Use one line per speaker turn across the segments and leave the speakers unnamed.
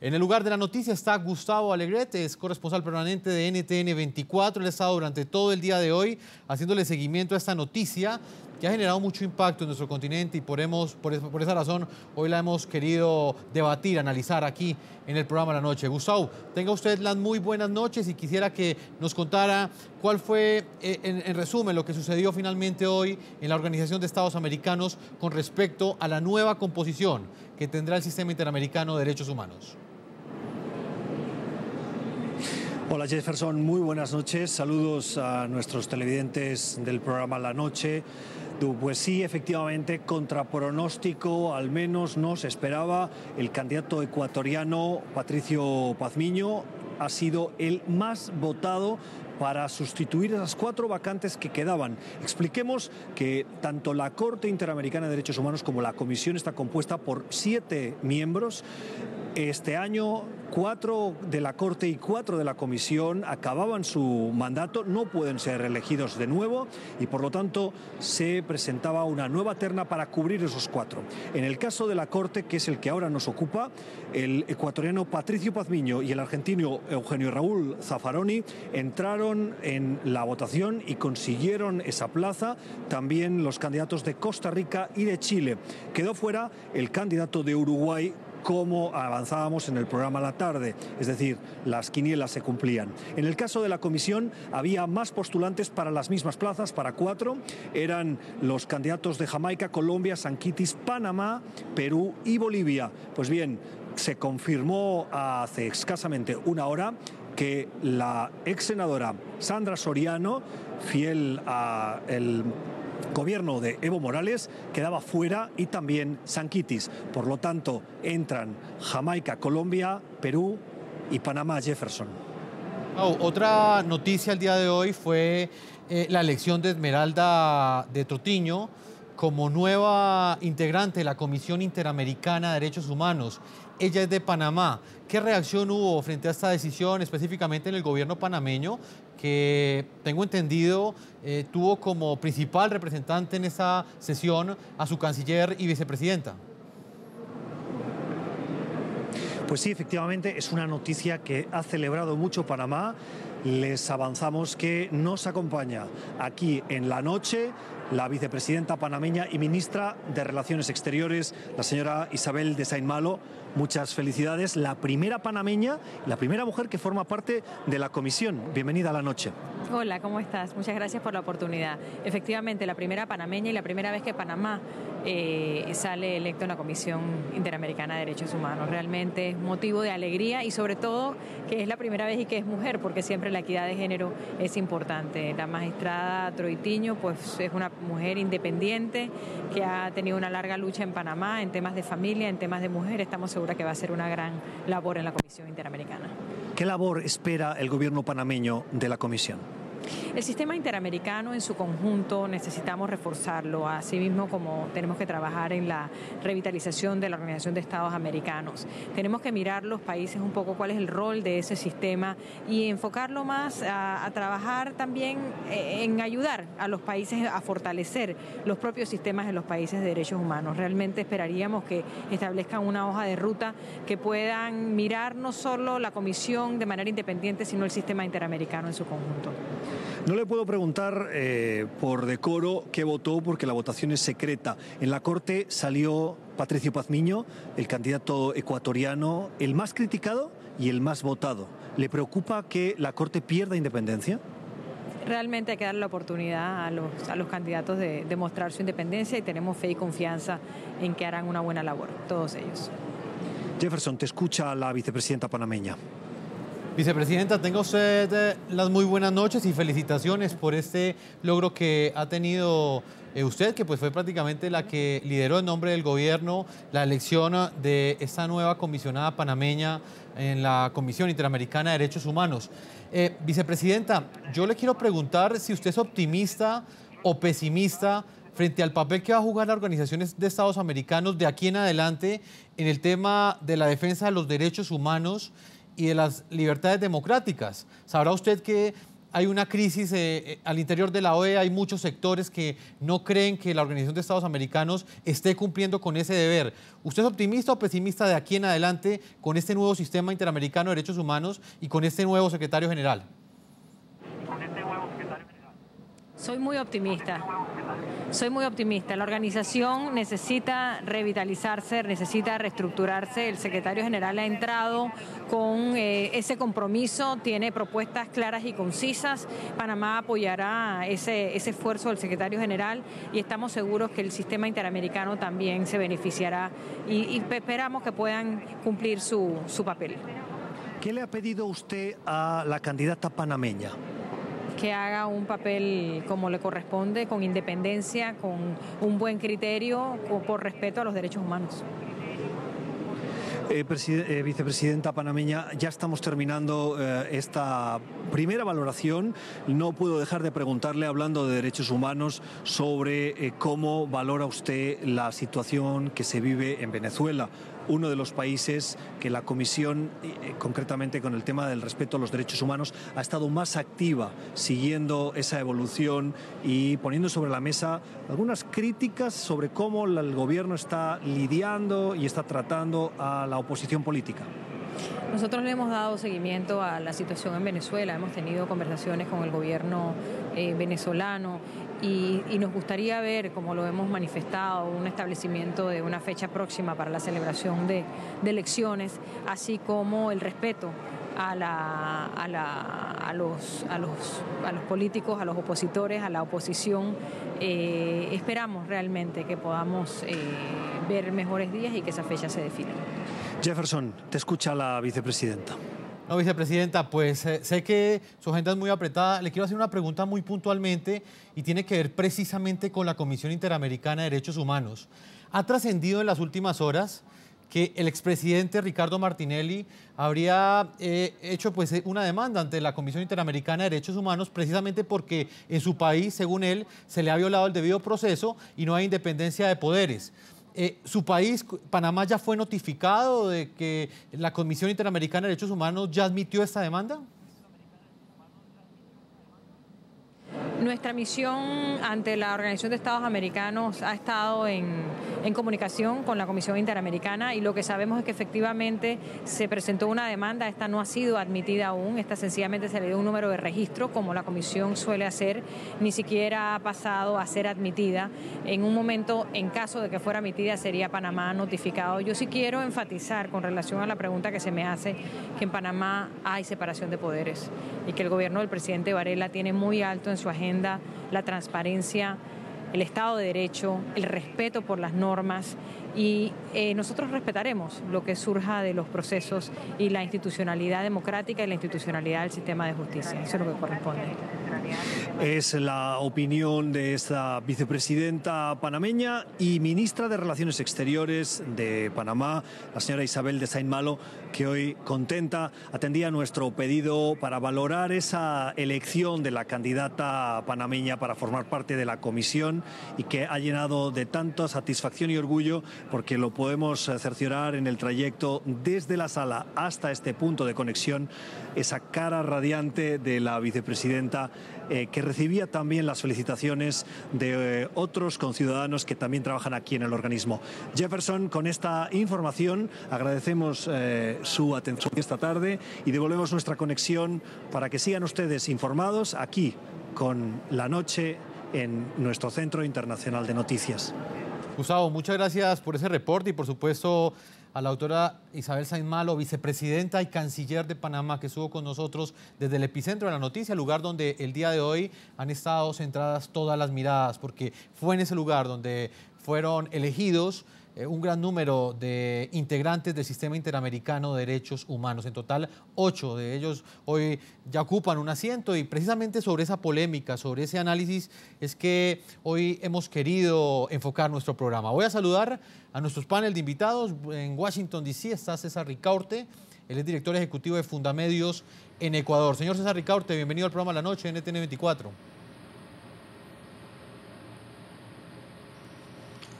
En el lugar de la noticia está Gustavo Alegret, es corresponsal permanente de NTN 24. Él ha estado durante todo el día de hoy haciéndole seguimiento a esta noticia que ha generado mucho impacto en nuestro continente y por esa razón hoy la hemos querido debatir, analizar aquí en el programa La Noche. Gustavo, tenga usted las muy buenas noches y quisiera que nos contara cuál fue, en resumen, lo que sucedió finalmente hoy en la Organización de Estados Americanos con respecto a la nueva composición que tendrá el Sistema Interamericano de Derechos Humanos.
Hola Jefferson, muy buenas noches. Saludos a nuestros televidentes del programa La Noche. Pues sí, efectivamente, contra pronóstico, al menos nos esperaba, el candidato ecuatoriano Patricio Pazmiño ha sido el más votado para sustituir esas 4 vacantes que quedaban. Expliquemos que tanto la Corte Interamericana de Derechos Humanos como la Comisión está compuesta por 7 miembros. Este año 4 de la Corte y 4 de la Comisión acababan su mandato, no pueden ser reelegidos de nuevo y por lo tanto se presentaba una nueva terna para cubrir esos 4. En el caso de la Corte, que es el que ahora nos ocupa, el ecuatoriano Patricio Pazmiño y el argentino Eugenio Raúl Zaffaroni entraron en la votación y consiguieron esa plaza. También los candidatos de Costa Rica y de Chile. Quedó fuera el candidato de Uruguay, como avanzábamos en el programa a la tarde, es decir, las quinielas se cumplían. En el caso de la Comisión había más postulantes para las mismas plazas, para 4, eran los candidatos de Jamaica, Colombia, San Kitts, Panamá, Perú y Bolivia. Pues bien, se confirmó hace escasamente una hora que la ex senadora Sandra Soriano, fiel al gobierno de Evo Morales, quedaba fuera y también San Kitts. Por lo tanto, entran Jamaica, Colombia, Perú y Panamá, Jefferson.
Otra noticia el día de hoy fue la elección de Esmeralda de Trotiño como nueva integrante de la Comisión Interamericana de Derechos Humanos. Ella es de Panamá. ¿Qué reacción hubo frente a esta decisión, específicamente en el gobierno panameño, que tengo entendido tuvo como principal representante en esa sesión a su canciller y vicepresidenta?
Pues sí, efectivamente, es una noticia que ha celebrado mucho Panamá. Les avanzamos que nos acompaña aquí en La Noche la vicepresidenta panameña y ministra de Relaciones Exteriores, la señora Isabel de Saint-Malo. Muchas felicidades. La primera panameña, la primera mujer que forma parte de la comisión. Bienvenida a La Noche.
Hola, ¿cómo estás? Muchas gracias por la oportunidad. Efectivamente, la primera panameña y la primera vez que Panamá sale electo en la Comisión Interamericana de Derechos Humanos. Realmente es motivo de alegría y sobre todo que es la primera vez y que es mujer, porque siempre la equidad de género es importante. La magistrada Troitiño pues es una mujer independiente que ha tenido una larga lucha en Panamá en temas de familia, en temas de mujer. Estamos seguros que va a ser una gran labor en la Comisión Interamericana.
¿Qué labor espera el gobierno panameño de la comisión?
El sistema interamericano en su conjunto necesitamos reforzarlo, asimismo como tenemos que trabajar en la revitalización de la Organización de Estados Americanos. Tenemos que mirar los países un poco cuál es el rol de ese sistema y enfocarlo más a trabajar también en ayudar a los países a fortalecer los propios sistemas de los países de derechos humanos. Realmente esperaríamos que establezcan una hoja de ruta que puedan mirar no solo la Comisión de manera independiente, sino el sistema interamericano en su conjunto.
No le puedo preguntar por decoro qué votó, porque la votación es secreta. En la Corte salió Patricio Pazmiño, el candidato ecuatoriano, el más criticado y el más votado. ¿Le preocupa que la Corte pierda independencia?
Realmente hay que darle la oportunidad a los candidatos de demostrar su independencia y tenemos fe y confianza en que harán una buena labor, todos ellos.
Jefferson, te escucha la vicepresidenta panameña.
Vicepresidenta, tenga usted las muy buenas noches y felicitaciones por este logro que ha tenido usted, que pues fue prácticamente la que lideró en nombre del gobierno la elección de esta nueva comisionada panameña en la Comisión Interamericana de Derechos Humanos. Vicepresidenta, yo le quiero preguntar si usted es optimista o pesimista frente al papel que va a jugar la Organización de Estados Americanos de aquí en adelante en el tema de la defensa de los derechos humanos y de las libertades democráticas. Sabrá usted que hay una crisis al interior de la OEA, hay muchos sectores que no creen que la Organización de Estados Americanos esté cumpliendo con ese deber. ¿Usted es optimista o pesimista de aquí en adelante con este nuevo sistema interamericano de derechos humanos y con este nuevo secretario general?
Soy muy optimista. Soy muy optimista. La organización necesita revitalizarse, necesita reestructurarse. El secretario general ha entrado con ese compromiso, tiene propuestas claras y concisas. Panamá apoyará ese esfuerzo del secretario general y estamos seguros que el sistema interamericano también se beneficiará y esperamos que puedan cumplir su papel.
¿Qué le ha pedido usted a la candidata panameña?
Que haga un papel como le corresponde, con independencia, con un buen criterio, por respeto a los derechos humanos.
Vicepresidenta panameña, ya estamos terminando esta primera valoración. No puedo dejar de preguntarle, hablando de derechos humanos, sobre cómo valora usted la situación que se vive en Venezuela, uno de los países que la Comisión, concretamente con el tema del respeto a los derechos humanos, ha estado más activa siguiendo esa evolución y poniendo sobre la mesa algunas críticas sobre cómo el gobierno está lidiando y está tratando a la oposición política.
Nosotros le hemos dado seguimiento a la situación en Venezuela, hemos tenido conversaciones con el gobierno venezolano y nos gustaría ver, como lo hemos manifestado, un establecimiento de una fecha próxima para la celebración de elecciones, así como el respeto a los políticos, a los opositores, a la oposición. Esperamos realmente que podamos ver mejores días y que esa fecha se defina.
Jefferson, te escucha la vicepresidenta.
No, vicepresidenta, pues sé que su agenda es muy apretada. Le quiero hacer una pregunta muy puntualmente y tiene que ver precisamente con la Comisión Interamericana de Derechos Humanos. Ha trascendido en las últimas horas que el expresidente Ricardo Martinelli habría hecho pues, una demanda ante la Comisión Interamericana de Derechos Humanos precisamente porque en su país, según él, se le ha violado el debido proceso y no hay independencia de poderes. ¿Su país, Panamá, ya fue notificado de que la Comisión Interamericana de Derechos Humanos ya admitió esta demanda?
Nuestra misión ante la Organización de Estados Americanos ha estado en comunicación con la Comisión Interamericana y lo que sabemos es que efectivamente se presentó una demanda, esta no ha sido admitida aún, esta sencillamente se le dio un número de registro como la Comisión suele hacer, ni siquiera ha pasado a ser admitida. En un momento, en caso de que fuera admitida, sería Panamá notificado. Yo sí quiero enfatizar con relación a la pregunta que se me hace, que en Panamá hay separación de poderes y que el gobierno del presidente Varela tiene muy alto en su agenda la transparencia, el Estado de Derecho, el respeto por las normas y nosotros respetaremos lo que surja de los procesos y la institucionalidad democrática y la institucionalidad del sistema de justicia. Eso es lo que corresponde.
Es la opinión de esta vicepresidenta panameña y ministra de Relaciones Exteriores de Panamá, la señora Isabel de Saint-Malo, que hoy, contenta, atendía nuestro pedido para valorar esa elección de la candidata panameña para formar parte de la comisión y que ha llenado de tanta satisfacción y orgullo porque lo podemos cerciorar en el trayecto desde la sala hasta este punto de conexión, esa cara radiante de la vicepresidenta que recibía también las felicitaciones de otros conciudadanos que también trabajan aquí en el organismo. Jefferson, con esta información agradecemos su atención esta tarde y devolvemos nuestra conexión para que sigan ustedes informados aquí con La Noche en nuestro Centro Internacional de Noticias.
Gustavo, muchas gracias por ese reporte y por supuesto a la doctora Isabel Saint-Malo, vicepresidenta y canciller de Panamá, que estuvo con nosotros desde el epicentro de la noticia, el lugar donde el día de hoy han estado centradas todas las miradas, porque fue en ese lugar donde fueron elegidos un gran número de integrantes del Sistema Interamericano de Derechos Humanos. En total, 8 de ellos hoy ya ocupan un asiento y precisamente sobre esa polémica, sobre ese análisis, es que hoy hemos querido enfocar nuestro programa. Voy a saludar a nuestros panel de invitados. En Washington, D.C. está César Ricaurte, él es director ejecutivo de Fundamedios en Ecuador. Señor César Ricaurte, bienvenido al programa La Noche, NTN 24.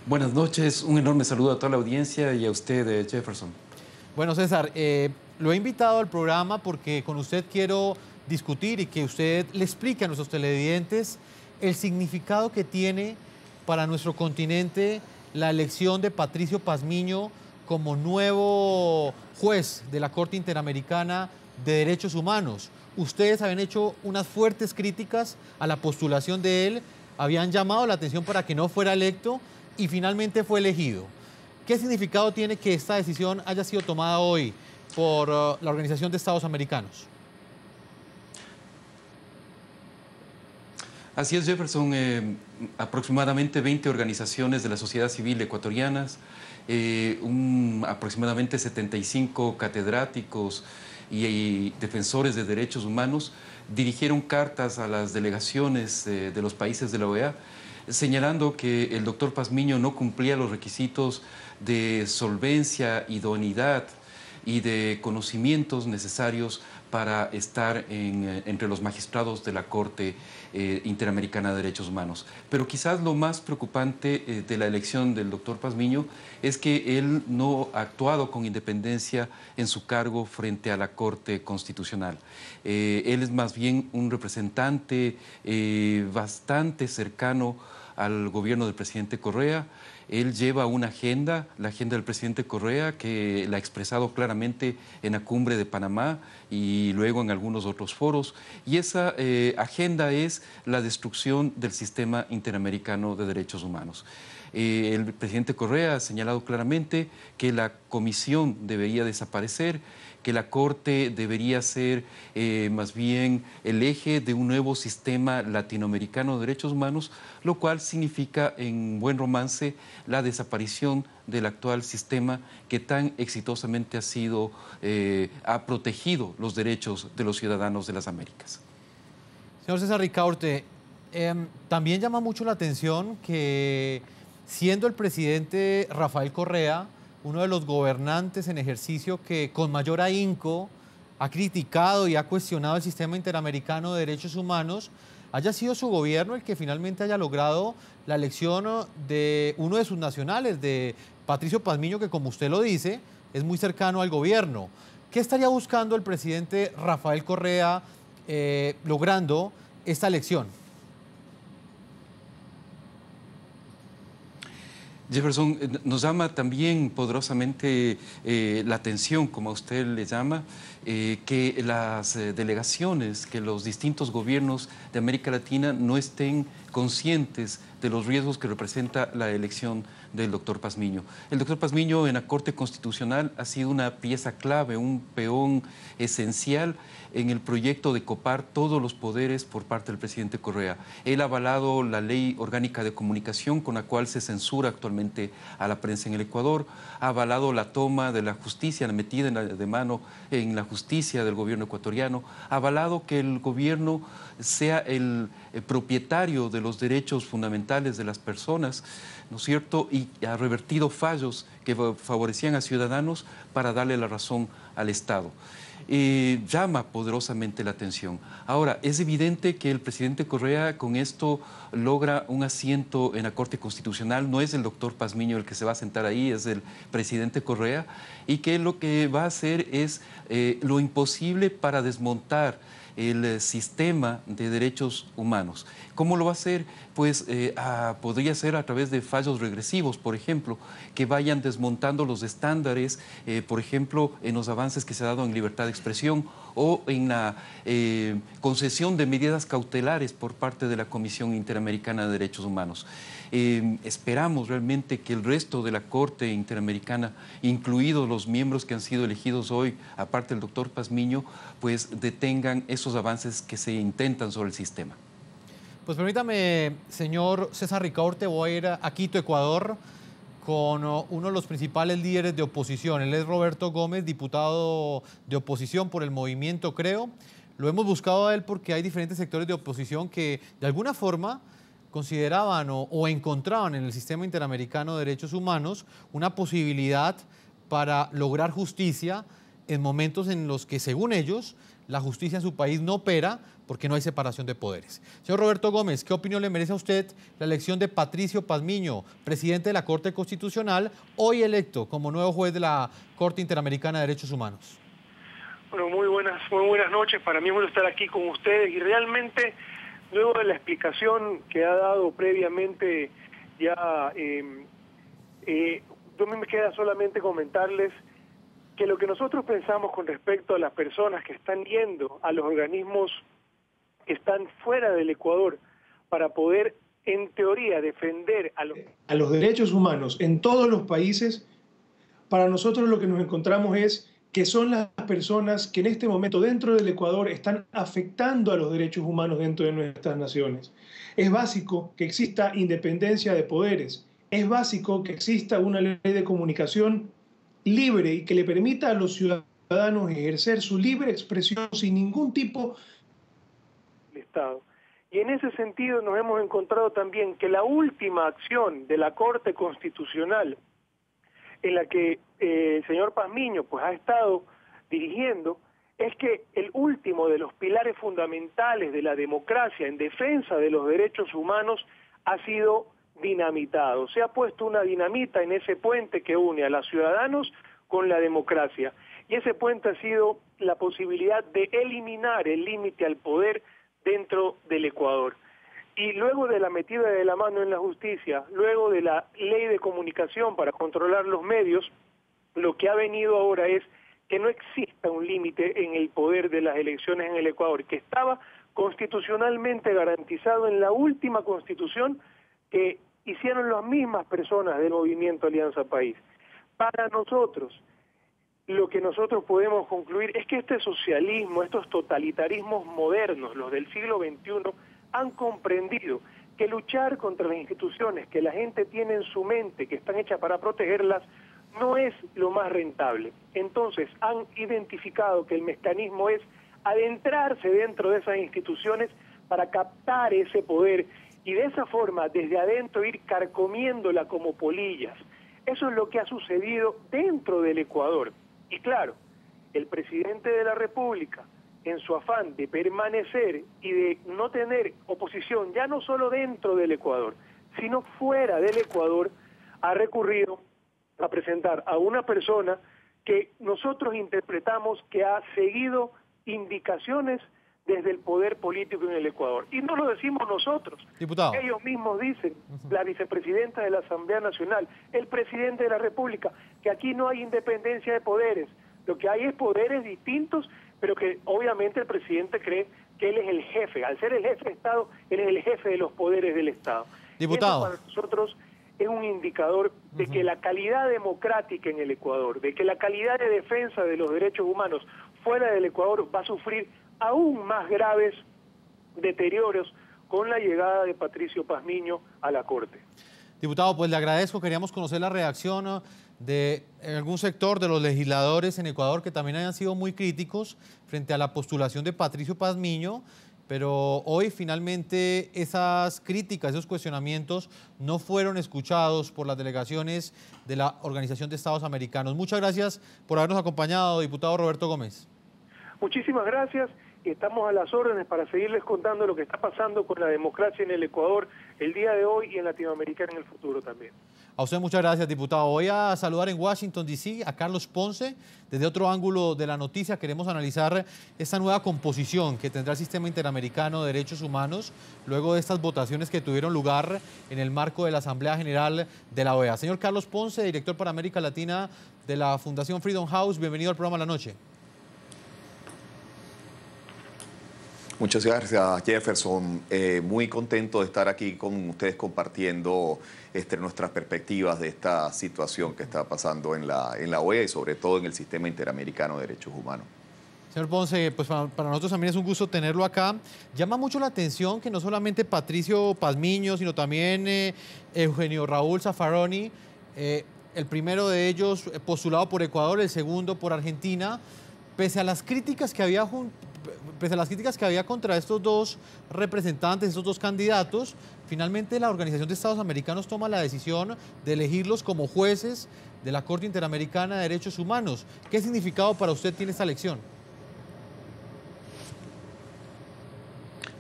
Buenas noches, un enorme saludo a toda la audiencia y a usted, Jefferson.
Bueno, César, lo he invitado al programa porque con usted quiero discutir y que usted le explique a nuestros televidentes el significado que tiene para nuestro continente la elección de Patricio Pazmiño como nuevo juez de la Corte Interamericana de Derechos Humanos. Ustedes habían hecho unas fuertes críticas a la postulación de él, habían llamado la atención para que no fuera electo y finalmente fue elegido. ¿Qué significado tiene que esta decisión haya sido tomada hoy por la Organización de Estados Americanos?
Así es, Jefferson. Aproximadamente 20 organizaciones de la sociedad civil ecuatorianas, aproximadamente 75 catedráticos y defensores de derechos humanos dirigieron cartas a las delegaciones de los países de la OEA señalando que el doctor Pazmiño no cumplía los requisitos de solvencia, idoneidad y de conocimientos necesarios para estar entre los magistrados de la Corte Interamericana de Derechos Humanos. Pero quizás lo más preocupante de la elección del doctor Pazmiño es que él no ha actuado con independencia en su cargo frente a la Corte Constitucional. Él es más bien un representante bastante cercano al gobierno del presidente Correa. Él lleva una agenda, la agenda del presidente Correa, que la ha expresado claramente en la cumbre de Panamá y luego en algunos otros foros. Y esa agenda es la destrucción del sistema interamericano de derechos humanos. El presidente Correa ha señalado claramente que la comisión debería desaparecer, que la Corte debería ser más bien el eje de un nuevo sistema latinoamericano de derechos humanos, lo cual significa en buen romance la desaparición del actual sistema que tan exitosamente ha protegido los derechos de los ciudadanos de las Américas.
Señor César Ricaurte, también llama mucho la atención que siendo el presidente Rafael Correa uno de los gobernantes en ejercicio que con mayor ahínco ha criticado y ha cuestionado el sistema interamericano de derechos humanos, haya sido su gobierno el que finalmente haya logrado la elección de uno de sus nacionales, de Patricio Pazmiño, que como usted lo dice, es muy cercano al gobierno. ¿Qué estaría buscando el presidente Rafael Correa logrando esta elección?
Jefferson, nos llama también poderosamente la atención, como a usted le llama, que las delegaciones, que los distintos gobiernos de América Latina no estén conscientes de los riesgos que representa la elección del doctor Pazmiño. El doctor Pazmiño en la Corte Constitucional ha sido una pieza clave, un peón esencial en el proyecto de copar todos los poderes por parte del presidente Correa. Él ha avalado la Ley Orgánica de Comunicación con la cual se censura actualmente a la prensa en el Ecuador, ha avalado la toma de la justicia, la metida de mano en la justicia del gobierno ecuatoriano, ha avalado que el gobierno sea el propietario de los derechos fundamentales de las personas, ¿no es cierto? Y ha revertido fallos que favorecían a ciudadanos para darle la razón al Estado. Llama poderosamente la atención. Ahora, es evidente que el presidente Correa con esto logra un asiento en la Corte Constitucional. No es el doctor Pazmiño el que se va a sentar ahí, es el presidente Correa, y que lo que va a hacer es lo imposible para desmontar el sistema de derechos humanos. ¿Cómo lo va a hacer? Pues podría ser a través de fallos regresivos, por ejemplo, que vayan desmontando los estándares, por ejemplo, en los avances que se ha dado en libertad de expresión o en la concesión de medidas cautelares por parte de la Comisión Interamericana de Derechos Humanos. Esperamos realmente que el resto de la Corte Interamericana, incluidos los miembros que han sido elegidos hoy, aparte del doctor Pazmiño, pues detengan esos avances que se intentan sobre el sistema.
Pues permítame, señor César Ricaurte, voy a ir a Quito, Ecuador, con uno de los principales líderes de oposición. Él es Roberto Gómez, diputado de oposición por el movimiento Creo. Lo hemos buscado a él porque hay diferentes sectores de oposición que de alguna forma consideraban o encontraban en el sistema interamericano de derechos humanos una posibilidad para lograr justicia en momentos en los que, según ellos, la justicia en su país no opera porque no hay separación de poderes. Señor Roberto Gómez, ¿qué opinión le merece a usted la elección de Patricio Pazmiño, presidente de la Corte Constitucional, hoy electo como nuevo juez de la Corte Interamericana de Derechos Humanos?
Bueno, muy buenas noches. Para mí es bueno estar aquí con ustedes y realmente, luego de la explicación que ha dado previamente, ya a mí me queda solamente comentarles que lo que nosotros pensamos con respecto a las personas que están yendo a los organismos que están fuera del Ecuador para poder, en teoría, defender a los derechos humanos en todos los países, para nosotros lo que nos encontramos es que son las personas que en este momento dentro del Ecuador están afectando a los derechos humanos dentro de nuestras naciones. Es básico que exista independencia de poderes, es básico que exista una ley de comunicación libre y que le permita a los ciudadanos ejercer su libre expresión sin ningún tipo de Estado. Y en ese sentido nos hemos encontrado también que la última acción de la Corte Constitucional, en la que el señor Pazmiño pues ha estado dirigiendo, es que el último de los pilares fundamentales de la democracia en defensa de los derechos humanos ha sido dinamitado. Se ha puesto una dinamita en ese puente que une a los ciudadanos con la democracia. Y ese puente ha sido la posibilidad de eliminar el límite al poder dentro del Ecuador. Y luego de la metida de la mano en la justicia, luego de la ley de comunicación para controlar los medios, lo que ha venido ahora es que no exista un límite en el poder de las elecciones en el Ecuador, que estaba constitucionalmente garantizado en la última constitución que hicieron las mismas personas del movimiento Alianza País. Para nosotros, lo que nosotros podemos concluir es que este socialismo, estos totalitarismos modernos, los del siglo XXI, han comprendido que luchar contra las instituciones que la gente tiene en su mente, que están hechas para protegerlas, no es lo más rentable. Entonces han identificado que el mecanismo es adentrarse dentro de esas instituciones para captar ese poder y de esa forma desde adentro ir carcomiéndola como polillas. Eso es lo que ha sucedido dentro del Ecuador. Y claro, el presidente de la República, en su afán de permanecer y de no tener oposición, ya no solo dentro del Ecuador, sino fuera del Ecuador, ha recurrido a presentar a una persona que nosotros interpretamos que ha seguido indicaciones desde el poder político en el Ecuador. Y no lo decimos nosotros.
Diputado.
Ellos mismos dicen, la vicepresidenta de la Asamblea Nacional, el presidente de la República, que aquí no hay independencia de poderes. Lo que hay es poderes distintos, pero que obviamente el presidente cree que él es el jefe. Al ser el jefe de Estado, él es el jefe de los poderes del Estado.
Diputado.
Y eso para nosotros es un indicador de que la calidad democrática en el Ecuador, de que la calidad de defensa de los derechos humanos fuera del Ecuador va a sufrir aún más graves deterioros con la llegada de Patricio Pazmiño a la Corte.
Diputado, pues le agradezco. Queríamos conocer la reacción de algún sector de los legisladores en Ecuador que también hayan sido muy críticos frente a la postulación de Patricio Pazmiño, pero hoy finalmente esas críticas, esos cuestionamientos no fueron escuchados por las delegaciones de la Organización de Estados Americanos. Muchas gracias por habernos acompañado, diputado Roberto Gómez.
Muchísimas gracias. Estamos a las órdenes para seguirles contando lo que está pasando con la democracia en el Ecuador el día de hoy y en Latinoamérica en el futuro también.
A usted muchas gracias, diputado. Voy a saludar en Washington, D.C. a Carlos Ponce. Desde otro ángulo de la noticia queremos analizar esta nueva composición que tendrá el Sistema Interamericano de Derechos Humanos luego de estas votaciones que tuvieron lugar en el marco de la Asamblea General de la OEA. Señor Carlos Ponce, director para América Latina de la Fundación Freedom House, bienvenido al programa La Noche.
Muchas gracias, Jefferson. Muy contento de estar aquí con ustedes compartiendo nuestras perspectivas de esta situación que está pasando en la OEA y sobre todo en el Sistema Interamericano de Derechos Humanos.
Señor Ponce, pues para nosotros también es un gusto tenerlo acá. Llama mucho la atención que no solamente Patricio Pazmiño, sino también Eugenio Raúl Zaffaroni, el primero de ellos postulado por Ecuador, el segundo por Argentina, pese a las críticas que había contra estos dos representantes, estos dos candidatos, finalmente la Organización de Estados Americanos toma la decisión de elegirlos como jueces de la Corte Interamericana de Derechos Humanos. ¿Qué significado para usted tiene esta elección?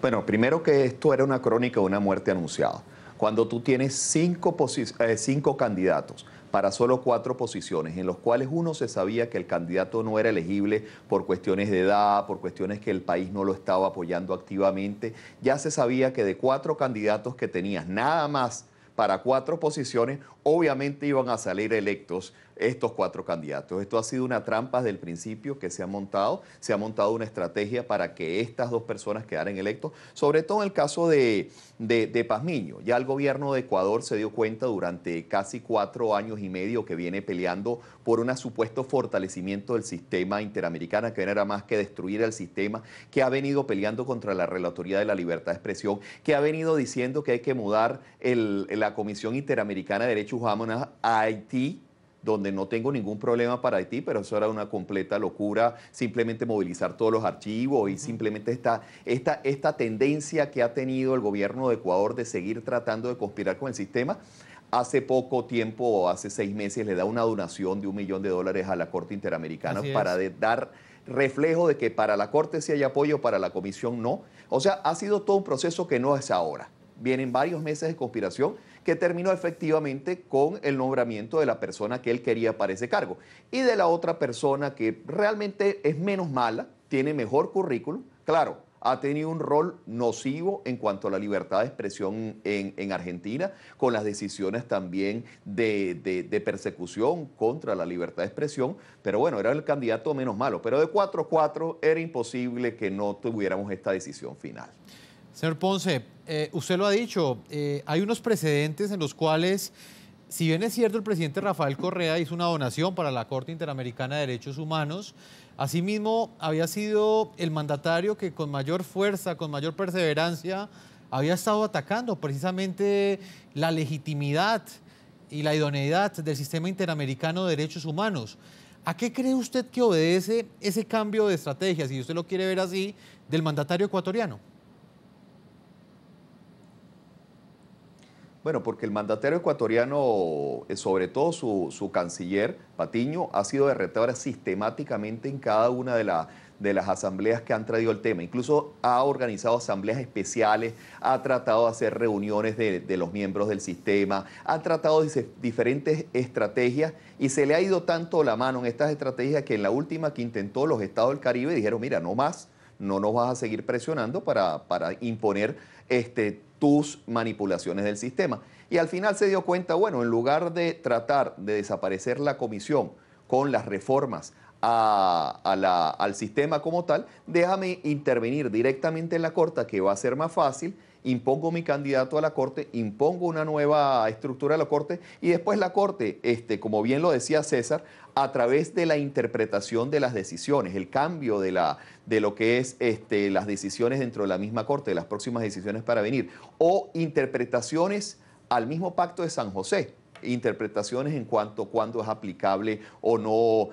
Bueno, primero que esto era una crónica de una muerte anunciada. Cuando tú tienes cinco candidatos para solo 4 posiciones, en los cuales uno se sabía que el candidato no era elegible por cuestiones de edad, por cuestiones que el país no lo estaba apoyando activamente. Ya se sabía que de 4 candidatos que tenías, nada más para 4 posiciones, obviamente iban a salir electos estos 4 candidatos. Esto ha sido una trampa desde el principio que se ha montado una estrategia para que estas 2 personas quedaran electos, sobre todo en el caso de Pazmiño. Ya el gobierno de Ecuador se dio cuenta durante casi 4 años y medio que viene peleando por un supuesto fortalecimiento del sistema interamericano, que no era más que destruir el sistema, que ha venido peleando contra la Relatoría de la Libertad de Expresión, que ha venido diciendo que hay que mudar la Comisión Interamericana de Derechos Humanos a Haití, donde no tengo ningún problema para Haití, pero eso era una completa locura, simplemente movilizar todos los archivos y simplemente esta tendencia que ha tenido el gobierno de Ecuador de seguir tratando de conspirar con el sistema. Hace poco tiempo, hace 6 meses, le da una donación de $1 millón a la Corte Interamericana para dar reflejo de que para la Corte sí hay apoyo, para la Comisión no. O sea, ha sido todo un proceso que no es ahora. Vienen varios meses de conspiración que terminó efectivamente con el nombramiento de la persona que él quería para ese cargo. Y de la otra persona que realmente es menos mala, tiene mejor currículum, claro, ha tenido un rol nocivo en cuanto a la libertad de expresión en Argentina, con las decisiones también de persecución contra la libertad de expresión, pero bueno, era el candidato menos malo. Pero de 4-4 era imposible que no tuviéramos esta decisión final.
Señor Ponce, usted lo ha dicho, hay unos precedentes en los cuales, si bien es cierto, el presidente Rafael Correa hizo una donación para la Corte Interamericana de Derechos Humanos, asimismo había sido el mandatario que con mayor fuerza, con mayor perseverancia, había estado atacando precisamente la legitimidad y la idoneidad del sistema interamericano de derechos humanos. ¿A qué cree usted que obedece ese cambio de estrategia, si usted lo quiere ver así, del mandatario ecuatoriano?
Bueno, porque el mandatario ecuatoriano, sobre todo su canciller, Patiño, ha sido derrotado sistemáticamente en cada una de las asambleas que han traído el tema. Incluso ha organizado asambleas especiales, ha tratado de hacer reuniones de los miembros del sistema, ha tratado de diferentes estrategias y se le ha ido tanto la mano en estas estrategias que en la última que intentó los estados del Caribe dijeron, mira, no más, no nos vas a seguir presionando para imponer tus manipulaciones del sistema. Y al final se dio cuenta, bueno, en lugar de tratar de desaparecer la comisión con las reformas al sistema como tal, déjame intervenir directamente en la Corte, que va a ser más fácil, impongo mi candidato a la Corte, impongo una nueva estructura a la Corte y después la Corte, como bien lo decía César, a través de la interpretación de las decisiones, el cambio de lo que es las decisiones dentro de la misma Corte, de las próximas decisiones para venir, o interpretaciones al mismo Pacto de San José, interpretaciones en cuanto a cuándo es aplicable o no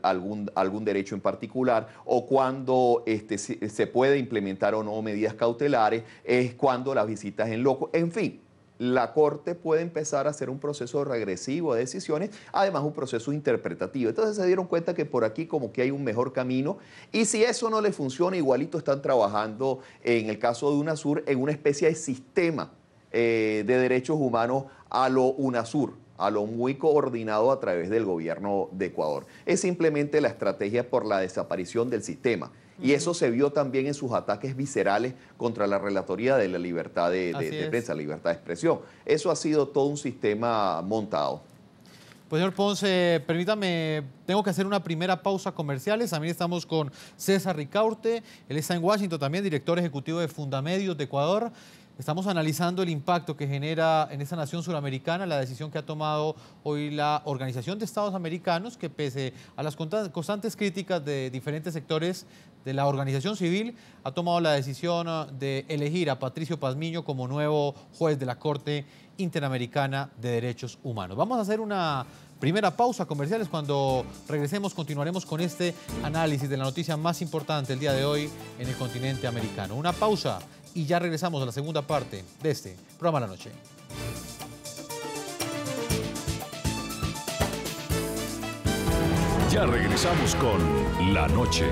algún derecho en particular, o cuándo se puede implementar o no medidas cautelares, es cuando las visitas en loco, en fin. La Corte puede empezar a hacer un proceso regresivo de decisiones, además un proceso interpretativo. Entonces se dieron cuenta que por aquí como que hay un mejor camino y si eso no le funciona, igualito están trabajando en el caso de UNASUR en una especie de sistema de derechos humanos a lo UNASUR, a lo muy coordinado a través del gobierno de Ecuador. Es simplemente la estrategia por la desaparición del sistema. Y eso se vio también en sus ataques viscerales contra la Relatoría de la Libertad de Prensa, libertad de expresión. Eso ha sido todo un sistema montado.
Pues señor Ponce, permítame, tengo que hacer una primera pausa comerciales. También estamos con César Ricaurte, él está en Washington también, director ejecutivo de Fundamedios de Ecuador. Estamos analizando el impacto que genera en esta nación suramericana la decisión que ha tomado hoy la Organización de Estados Americanos, que pese a las constantes críticas de diferentes sectores de la organización civil, ha tomado la decisión de elegir a Patricio Pazmiño como nuevo juez de la Corte Interamericana de Derechos Humanos. Vamos a hacer una primera pausa comerciales. Cuando regresemos continuaremos con este análisis de la noticia más importante el día de hoy en el continente americano. Una pausa y ya regresamos a la segunda parte de este programa La Noche.
Ya regresamos con La Noche.